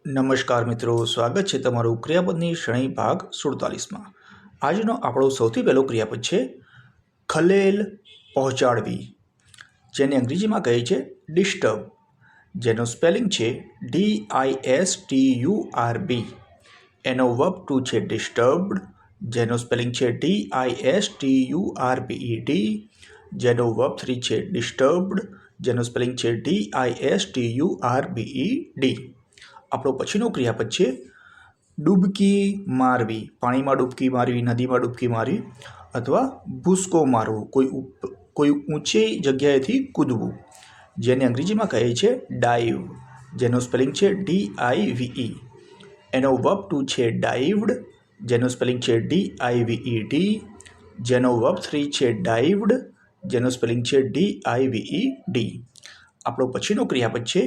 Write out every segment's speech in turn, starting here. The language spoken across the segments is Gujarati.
નમસ્કાર મિત્રો, સ્વાગત છે તમારું ક્રિયાપદની શ્રેણી ભાગ 47માં। આજનો આપણો સૌથી પહેલો ક્રિયાપદ છે ખલેલ પહોંચાડવી, જેને અંગ્રેજીમાં કહે છે ડિસ્ટર્બ, જેનો સ્પેલિંગ છે DISTURB। એનો વર્બ ટુ છે ડિસ્ટર્બ્ડ, જેનો સ્પેલિંગ છે DISTURBED। જેનો વર્બ 3 છે ડિસ્ટર્બ્ડ, જેનો સ્પેલિંગ છે DISTURBED। આપણો પછીનો ક્રિયાપદ છે ડૂબકી મારવી, પાણીમાં ડૂબકી મારવી, નદીમાં ડૂબકી મારવી અથવા ભૂસકો મારવો, કોઈ ઊંચી જગ્યાએથી કૂદવું, જેને અંગ્રેજીમાં કહે છે ડાઇવ, જેનો સ્પેલિંગ છે DIVE। એનો વર્બ ટુ છે ડાઇવ્ડ, જેનો સ્પેલિંગ છે DIVED। જેનો વર્બ 3 છે ડાઇવ્ડ, જેનો સ્પેલિંગ છે DIVED। આપણો પછીનો ક્રિયાપદ છે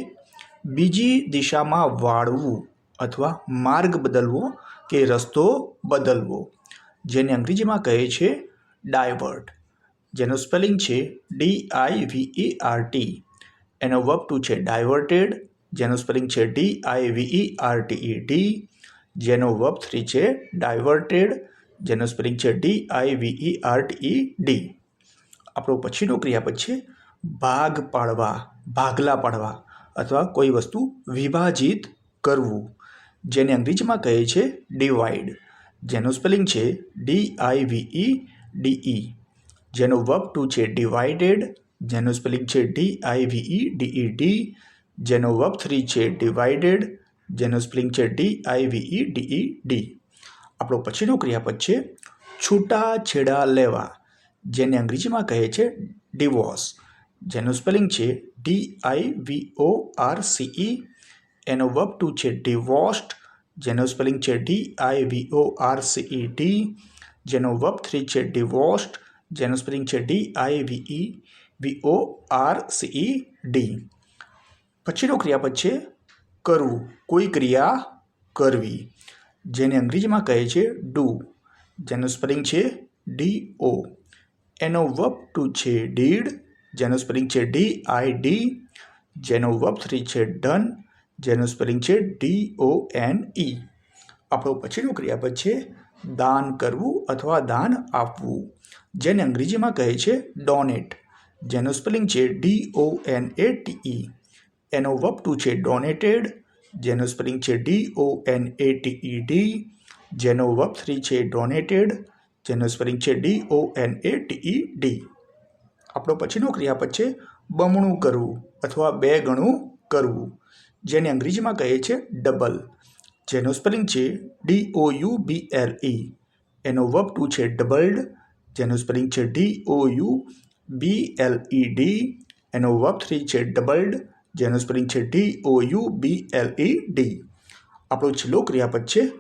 બીજી દિશામાં વાળવું અથવા માર્ગ બદલવો કે રસ્તો બદલવો, જેને અંગ્રેજીમાં કહે છે ડાયવર્ટ, જેનો સ્પેલિંગ છે DIVERT। એનો વર્બ ટુ છે ડાયવર્ટેડ, જેનો સ્પેલિંગ છે DIVERTED। જેનો વર્બ 3 છે ડાયવર્ટેડ, જેનો સ્પેલિંગ છે DIVERTED। આપણો પછીનો ક્રિયાપદ છે ભાગ પાડવા, ભાગલા પાડવા અથવા કોઈ વસ્તુ વિભાજિત કરવું, જેને અંગ્રેજીમાં કહે છે ડિવાઇડ, જેનું સ્પેલિંગ છે DIVEDE। જેનો વર્બ ટુ છે ડિવાઇડેડ, જેનું સ્પેલિંગ છે DIVEDED। જેનો વર્બ 3 છે ડિવાઇડેડ, જેનું સ્પેલિંગ છે DIVEDED। આપણો પછીનો ક્રિયાપદ છે છૂટાછેડા લેવા, જેને અંગ્રેજીમાં કહે છે ડિવોર્સ, જેનું સ્પેલિંગ છે DIVORCE। એનો વર્બ ટુ છે ડિવોર્સ્ડ, જેનો સ્પેલિંગ છે DIVORCED। જેનો વર્બ 3 છે ડિવોર્સ્ડ, જેનો સ્પેલિંગ છે DIVEVORCED। પછીનો ક્રિયાપદ છે કરવું, કોઈ ક્રિયા કરવી, જેને અંગ્રેજીમાં કહે છે ડુ, જેનું સ્પેલિંગ છે DO। એનો વર્બ ટુ છે ડીડ, જેનો સ્પેલિંગ છે DID। જેનો વર્બ 3 છે ડન, જેનું સ્પેલિંગ છે DONE। આપણો પછીનો ક્રિયાપદ છે દાન કરવું અથવા દાન આપવું, જેને અંગ્રેજીમાં કહે છે ડોનેટ, જેનું સ્પેલિંગ છે DONATE। એનો વર્બ ટુ છે ડોનેટેડ, જેનું સ્પેલિંગ છે DONATED। જેનો વર્બ 3 છે ડોનેટેડ, જેનું સ્પેલિંગ છે DONATED। આપણો પછીનો ક્રિયાપદ છે બમણું કરવું અથવા બે ગણું કરવું, જેને અંગ્રેજીમાં કહે છે ડબલ, જેનો સ્પેલિંગ છે DOUBLE। એનો વર્બ ટુ છે ડબલ્ડ, જેનું સ્પેલિંગ છે DOUBLED। એનો વર્બ 3 છે ડબલ્ડ, જેનું સ્પેલિંગ છે DOUBLED। આપણો છેલ્લો ક્રિયાપદ છે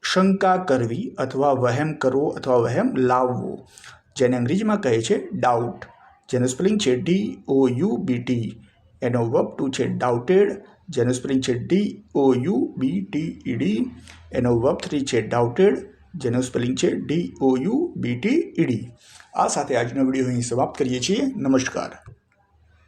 શંકા કરવી અથવા વહેમ કરવો અથવા વહેમ લાવવો, જેને અંગ્રેજીમાં કહે છે ડાઉટ, જેનું સ્પેલિંગ છે DOUBT। એનો વર્બ ટુ છે ડાઉટેડ, જેનું સ્પેલિંગ છે DOUBTED। એનો વર્બ 3 છે ડાઉટેડ, જેનું સ્પેલિંગ છે DOUBTED। આ સાથે આજનો વિડીયો અહીં સમાપ્ત કરીએ છીએ। નમસ્કાર।